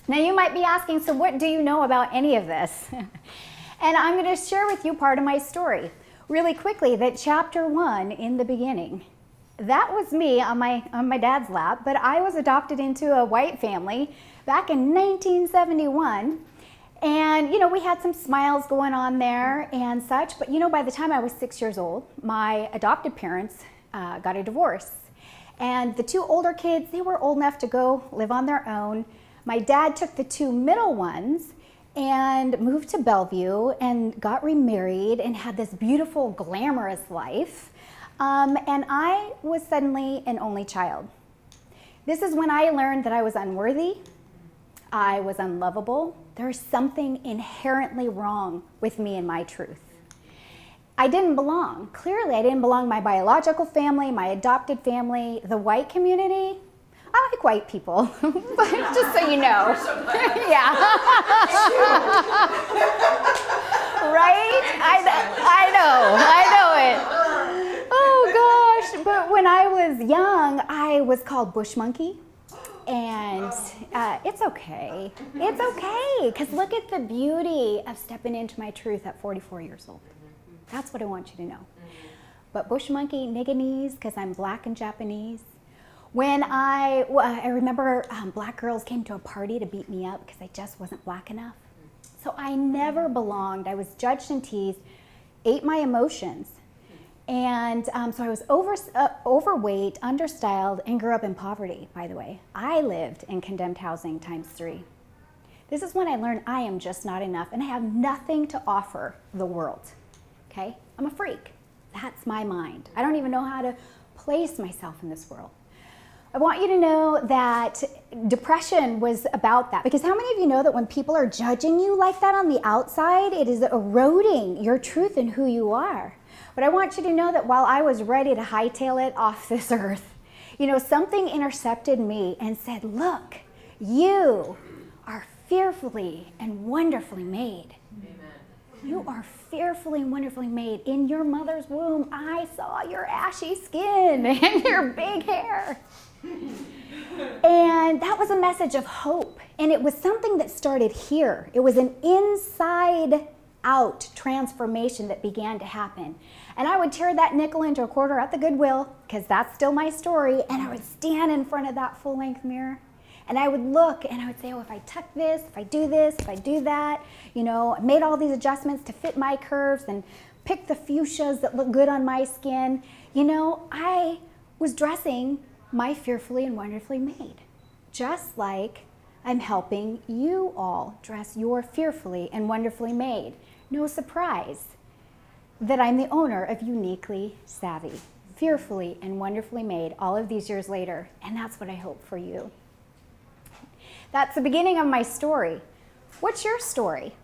Now you might be asking, so what do you know about any of this? And I'm going to share with you part of my story really quickly, that chapter 1 in the beginning, that was me on my dad's lap, but I was adopted into a white family back in 1971. And, we had some smiles going on there and such, but, by the time I was 6 years old, my adopted parents got a divorce. And the 2 older kids, they were old enough to go live on their own. My dad took the 2 middle ones and moved to Bellevue and got remarried and had this beautiful, glamorous life. And I was suddenly an only child. This is when I learned that I was unworthy, I was unlovable. There was something inherently wrong with me and my truth. I didn't belong. Clearly, I didn't belong to my biological family, my adopted family, the white community. I like white people, but just so you know. Yeah. Right? I know it. Oh gosh, but when I was young, I was called bush monkey. And it's okay. It's okay, because look at the beauty of stepping into my truth at 44 years old. That's what I want you to know. But bush monkey, nigganese, because I'm black and Japanese. When I remember black girls came to a party to beat me up because I just wasn't black enough. So I never belonged. I was judged and teased, ate my emotions. And so I was overweight, understyled, and grew up in poverty, by the way. I lived in condemned housing ×3. This is when I learned I am just not enough and I have nothing to offer the world, okay? I'm a freak. That's my mind. I don't even know how to place myself in this world. I want you to know that depression was about that, because how many of you know that when people are judging you like that on the outside, it is eroding your truth and who you are? But I want you to know that while I was ready to hightail it off this earth, something intercepted me and said, look, you are fearfully and wonderfully made. Amen. You are fearfully and wonderfully made. In your mother's womb, I saw your ashy skin and your big hair. And that was a message of hope. And it was something that started here. It was an inside out transformation that began to happen. And I would tear that nickel into a quarter at the Goodwill, because that's still my story, and I would stand in front of that full-length mirror, and I would look, and I would say, oh, if I tuck this, if I do that, I made all these adjustments to fit my curves and pick the fuchsias that look good on my skin. I was dressing my fearfully and wonderfully made, just like I'm helping you all dress your fearfully and wonderfully made. No surprise that I'm the owner of Uniquely Savvy, fearfully and wonderfully made all of these years later, and that's what I hope for you. That's the beginning of my story. What's your story?